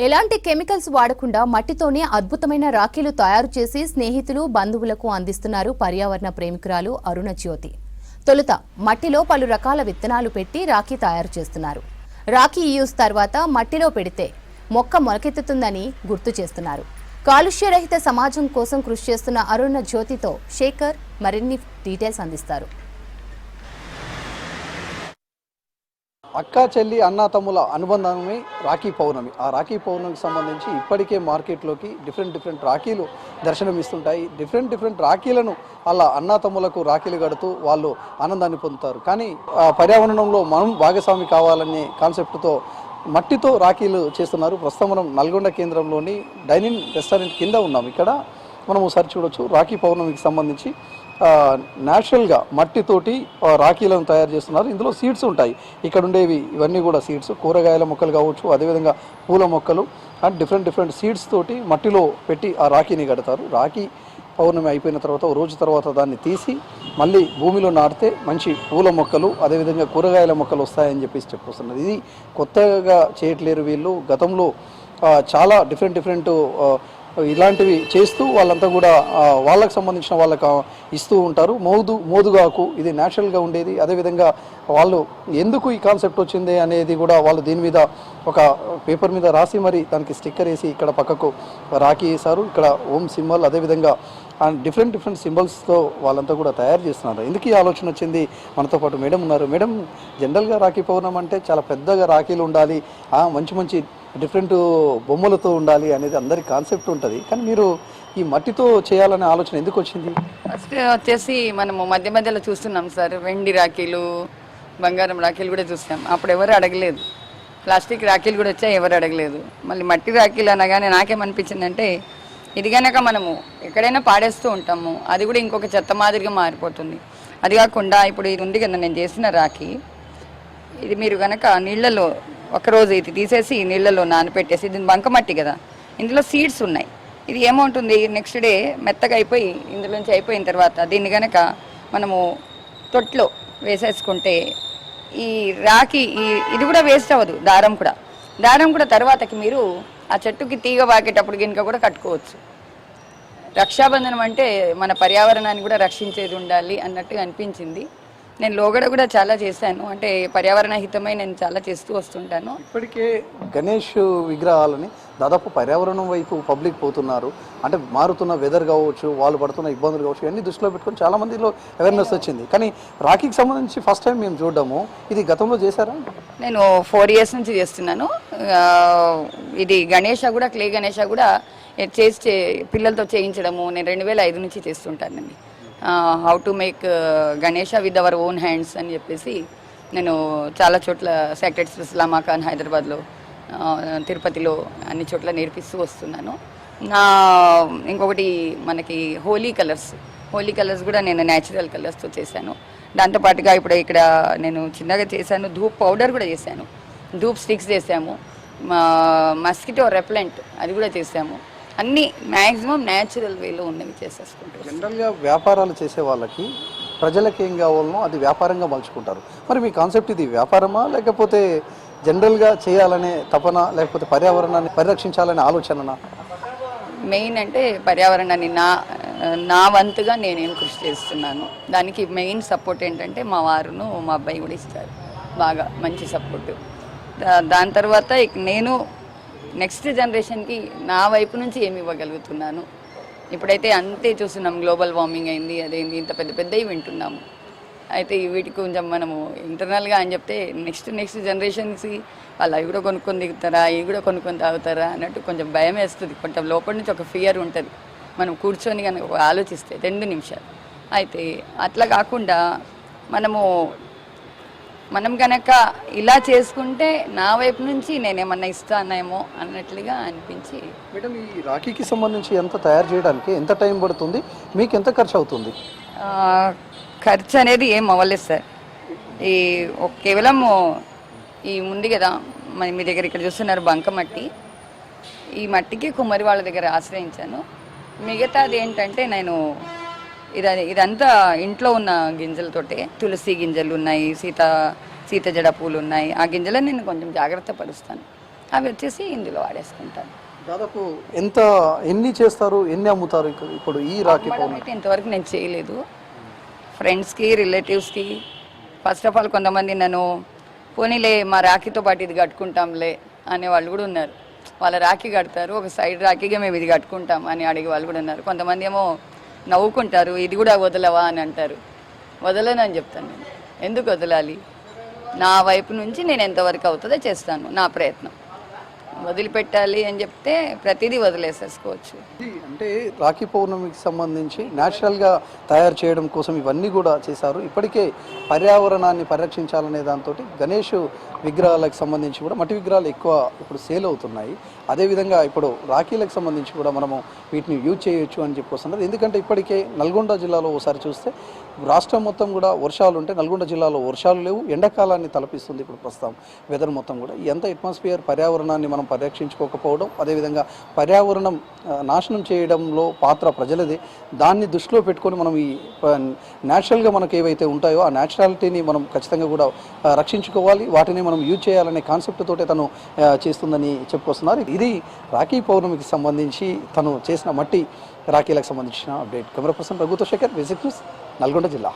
ఎలాంటి కెమికల్స్ వాడకుండా మట్టితోనే అద్భుతమైన రాఖీలు తయారు చేసి స్నేహితులు బంధువులకు అందిస్తున్నారు పర్యావరణ ప్రేమికురాలు అరుణ జ్యోతి. తొలుత మట్టిలో పలు రకాల విత్తనాలు పెట్టి రాఖీ తయారు చేస్తున్నారు. రాఖీ యూస్ తర్వాత మట్టిలో పెడితే మొక్క మొలకెత్తుతుందని గుర్తు చేస్తున్నారు. కాలుష్యరహిత సమాజం కోసం కృషి చేస్తున్న అరుణ జ్యోతితో శేఖర్ మరిన్ని డీటెయిల్స్ అందిస్తారు. అక్కా చెల్లి అన్నా తమ్ముల అనుబంధమే రాఖీ పౌర్ణమి. ఆ రాఖీ పౌర్ణమికి సంబంధించి ఇప్పటికే మార్కెట్లోకి డిఫరెంట్ రాఖీలు దర్శనమిస్తుంటాయి. డిఫరెంట్ రాఖీలను అలా అన్నా తమ్ములకు రాఖీలు కడుతూ వాళ్ళు ఆనందాన్ని పొందుతారు. కానీ పర్యావరణంలో మనం భాగస్వామి కావాలనే కాన్సెప్ట్తో మట్టితో రాఖీలు చేస్తున్నారు. ప్రస్తుతం మనం నల్గొండ కేంద్రంలోని డైనింగ్ రెస్టారెంట్ కింద ఉన్నాం. ఇక్కడ మనం ఒకసారి చూడొచ్చు. రాఖీ పౌర్ణమికి సంబంధించి న్యాచురల్గా మట్టితోటి రాఖీలను తయారు చేస్తున్నారు. ఇందులో సీడ్స్ ఉంటాయి. ఇక్కడ ఉండేవి ఇవన్నీ కూడా సీడ్స్, కూరగాయల మొక్కలు కావచ్చు, అదేవిధంగా పూల మొక్కలు అండ్ డిఫరెంట్ సీడ్స్ తోటి మట్టిలో పెట్టి ఆ రాఖీని కడతారు. రాఖీ పౌర్ణమి అయిపోయిన తర్వాత ఓ రోజు తర్వాత దాన్ని తీసి మళ్ళీ భూమిలో నాటితే మంచి పూల మొక్కలు అదేవిధంగా కూరగాయల మొక్కలు వస్తాయని చెప్పేసి చెప్పొస్తున్నారు. ఇది కొత్తగా చేయట్లేరు వీళ్ళు. గతంలో చాలా డిఫరెంట్ ఇలాంటివి చేస్తూ వాళ్ళంతా కూడా వాళ్ళకు సంబంధించిన వాళ్ళకు ఇస్తూ ఉంటారు. మోదుగాకు ఇది న్యాచురల్గా ఉండేది. అదేవిధంగా వాళ్ళు ఎందుకు ఈ కాన్సెప్ట్ వచ్చింది అనేది కూడా వాళ్ళు దీని మీద ఒక పేపర్ మీద రాసి మరి దానికి స్టిక్కర్ వేసి ఇక్కడ పక్కకు రాఖీ వేశారు. ఇక్కడ ఓం సింబల్ అదేవిధంగా డిఫరెంట్ సింబల్స్తో వాళ్ళంతా కూడా తయారు చేస్తున్నారు. ఎందుకు ఈ ఆలోచన వచ్చింది? మనతో పాటు మేడం ఉన్నారు. మేడం, జనరల్గా రాఖీ పౌర్ణమి అంటే చాలా పెద్దగా రాఖీలు ఉండాలి, మంచి డిఫరెంట్ బొమ్మలతో ఉండాలి అనేది అందరి కాన్సెప్ట్ ఉంటుంది. కానీ మీరు ఈ మట్టితో చేయాలనే ఆలోచన ఎందుకు వచ్చింది? ఫస్ట్ వచ్చేసి మనము మధ్యలో చూస్తున్నాం సార్, వెండి రాఖీలు, బంగారం రాఖీలు కూడా చూస్తాం. అప్పుడు ఎవరు అడగలేదు. ప్లాస్టిక్ రాఖీలు కూడా వచ్చాయి, ఎవరు అడగలేదు. మళ్ళీ మట్టి రాఖీలు అనగానే నాకేమనిపించిందంటే, ఇది కనుక మనము ఎక్కడైనా పాడేస్తూ ఉంటాము, అది కూడా ఇంకొక చెత్త మాదిరిగా మారిపోతుంది. అది కాకుండా ఇప్పుడు ఇది ఉంది కదా నేను చేసిన రాఖీ, ఇది మీరు కనుక నీళ్ళలో ఒకరోజు ఇది తీసేసి నీళ్ళలో నానపెట్టేసి, దీని బంకమట్టి కదా, ఇందులో సీడ్స్ ఉన్నాయి. ఇది ఏమవుతుంది, నెక్స్ట్ డే మెత్తగా అయిపోయి ఇందులోంచి అయిపోయిన తర్వాత దీన్ని కనుక మనము తొట్లో వేసేసుకుంటే ఈ రాఖీ ఇది కూడా వేస్ట్ అవ్వదు. దారం కూడా తర్వాతకి మీరు ఆ చెట్టుకి తీగ వాకేటప్పుడు గినక కూడా కట్టుకోవచ్చు. రక్షాబంధనం అంటే మన పర్యావరణాన్ని కూడా రక్షించేది ఉండాలి అన్నట్టుగా అనిపించింది. నేను లోగడ కూడా చాలా చేశాను, అంటే పర్యావరణ హితమై నేను చాలా చేస్తూ వస్తుంటాను. ఇప్పటికే గణేష్ విగ్రహాలని దాదాపు పర్యావరణం వైపు పబ్లిక్ పోతున్నారు. అంటే మారుతున్న వెదర్ కావచ్చు, వాళ్ళు పడుతున్న ఇబ్బందులు కావచ్చు, ఇవన్నీ దృష్టిలో పెట్టుకొని చాలా మందిలో అవేర్నెస్ వచ్చింది. కానీ రాఖీకి సంబంధించి ఫస్ట్ టైం మేము చూడడము, ఇది గతంలో చేశారా? నేను 4 years నుంచి చేస్తున్నాను. ఇది గణేష కూడా, క్లే గణేష కూడా చేసి పిల్లలతో చేయించడము నేను 2005 నుంచి చేస్తుంటానండి. How to make Ganesha with our own hands అని చెప్పేసి నేను చాలా చోట్ల సెక్రెట్స్ ఇస్లామా ఖాన్ హైదరాబాద్లో, తిరుపతిలో అన్ని చోట్ల నేర్పిస్తూ వస్తున్నాను. ఇంకొకటి మనకి హోలీ కలర్స్ కూడా నేను న్యాచురల్ కలర్స్తో చేశాను. దాంతోపాటుగా ఇప్పుడు ఇక్కడ నేను చిన్నగా చేశాను, ధూప్ పౌడర్ కూడా చేశాను, ధూప్ స్టిక్స్ చేసాము, మస్కిటో రెప్లెంట్ అది కూడా చేసాము. అన్నీ మ్యాక్సిమం న్యాచురల్ వేలో ఉన్నవి చేసేసుకుంటారు. జనరల్గా వ్యాపారాలు చేసే వాళ్ళకి ప్రజలకు ఏం కావాలనో అది వ్యాపారంగా మలుచుకుంటారు. మరి మీ కాన్సెప్ట్ ఇది వ్యాపారమా, లేకపోతే జనరల్గా చేయాలనే తపన, లేకపోతే పర్యావరణాన్ని పరిరక్షించాలనే ఆలోచననా? మెయిన్ అంటే పర్యావరణాన్ని నా వంతుగా నేనేం కృషి చేస్తున్నాను. దానికి మెయిన్ సపోర్ట్ ఏంటంటే మా వారును మా అబ్బాయి కూడా ఇస్తారు, బాగా మంచి సపోర్టు. దాని తర్వాత నేను నెక్స్ట్ జనరేషన్కి నా వైపు నుంచి ఏమి ఇవ్వగలుగుతున్నాను. ఇప్పుడైతే అంతే చూస్తున్నాం, గ్లోబల్ వార్మింగ్ అయింది, అదేంది, ఇంత పెద్దవి వింటున్నాము. అయితే వీటికి కొంచెం మనము ఇంటర్నల్గా అని చెప్తే నెక్స్ట్ జనరేషన్స్కి వాళ్ళు అవి కూడా కొనుక్కొని దిగుతారా, ఇవి కూడా కొనుక్కొని తాగుతారా అన్నట్టు కొంచెం భయం వేస్తుంది. కొంచెం లోపల నుంచి ఒక ఫియర్ ఉంటుంది మనం కూర్చొని కనుక ఆలోచిస్తే 2 నిమిషాలు. అయితే అట్లా కాకుండా మనం కనుక ఇలా చేసుకుంటే నా వైపు నుంచి నేనేమన్నా ఇస్తానేమో అన్నట్లుగా అనిపించి. మేడం, ఈ రాఖీకి సంబంధించి ఎంత తయారు చేయడానికి ఎంత టైం పడుతుంది, మీకు ఎంత ఖర్చు అవుతుంది? ఖర్చు అనేది ఏం అవ్వలేదు సార్. కేవలం ఈ ఉంది కదా మీ దగ్గర ఇక్కడ చూస్తున్నారు బంకమట్టి, ఈ మట్టికి కుమ్మరి వాళ్ళ దగ్గర ఆశ్రయించాను. మిగతాది ఏంటంటే నేను ఇదంతా ఇంట్లో ఉన్న గింజలతోటే, తులసి గింజలు ఉన్నాయి, సీత జడ పూలు ఉన్నాయి. ఆ గింజలను నేను కొంచెం జాగ్రత్త పరుస్తాను. అవి వచ్చేసి ఇందులో వాడేసుకుంటాను. దాదాపు ఎన్ని చేస్తారు, ఎన్ని అమ్ముతారు ఇప్పుడు ఈ రాఖీ అమ్మడం పౌర్ణమి? అయితే ఇంతవరకు నేను చేయలేదు. ఫ్రెండ్స్కి, రిలేటివ్స్కి. ఫస్ట్ ఆఫ్ ఆల్ కొంతమంది నన్ను పోనీలే మా రాఖీతో పాటు ఇది కట్టుకుంటాంలే అనే వాళ్ళు కూడా ఉన్నారు. వాళ్ళ రాఖీ కడతారు, ఒక సైడ్ రాఖీగా మేము ఇది కట్టుకుంటాం అని అడిగే వాళ్ళు కూడా ఉన్నారు. కొంతమంది ఏమో నవ్వుకుంటారు, ఇది కూడా వదలవా అని అంటారు. వదలను అని చెప్తాను నేను. ఎందుకు వదలాలి? నా వైపు నుంచి నేను ఎంతవరకు అవుతుందో చేస్తాను, నా ప్రయత్నం. వదిలిపెట్టాలి అని చెప్తే ప్రతిదీ వదిలేసేసుకోవచ్చు. అంటే రాఖీ పౌర్ణమికి సంబంధించి న్యాచురల్గా తయారు చేయడం కోసం ఇవన్నీ కూడా చేశారు. ఇప్పటికే పర్యావరణాన్ని పరిరక్షించాలనే దాంతో గణేష్ విగ్రహాలకు సంబంధించి కూడా మట్టి విగ్రహాలు ఎక్కువ ఇప్పుడు సేల్ అవుతున్నాయి. అదేవిధంగా ఇప్పుడు రాఖీలకు సంబంధించి కూడా మనము వీటిని యూజ్ చేయొచ్చు అని చెప్పొస్తున్నారు. ఎందుకంటే ఇప్పటికే నల్గొండ జిల్లాలో ఒకసారి చూస్తే రాష్ట్రం మొత్తం కూడా వర్షాలు ఉంటే నల్గొండ జిల్లాలో వర్షాలు లేవు, ఎండాకాలాన్ని తలపిస్తుంది ఇప్పుడు ప్రస్తుతం వెదర్ మొత్తం కూడా. ఎంత అట్మాస్ఫియర్ పర్యావరణాన్ని మనం పరిరక్షించుకోకపోవడం, అదేవిధంగా పర్యావరణం నాశనం చేయడంలో పాత్ర ప్రజలదే. దాన్ని దృష్టిలో పెట్టుకొని మనం ఈ న్యాచురల్గా మనకు ఏవైతే ఉంటాయో ఆ న్యాచురాలిటీని మనం ఖచ్చితంగా కూడా రక్షించుకోవాలి, వాటిని మనం యూజ్ చేయాలనే కాన్సెప్ట్ తోటే తను చేస్తుందని చెప్పుకొస్తున్నారు. ఇది రాఖీ పౌర్ణమికి సంబంధించి తను చేసిన మట్టి రాఖీలకు సంబంధించిన అప్డేట్. కెమెరా పర్సన్ రఘుతో శేఖర్, విజిట్ న్యూస్, నల్గొండ జిల్లా.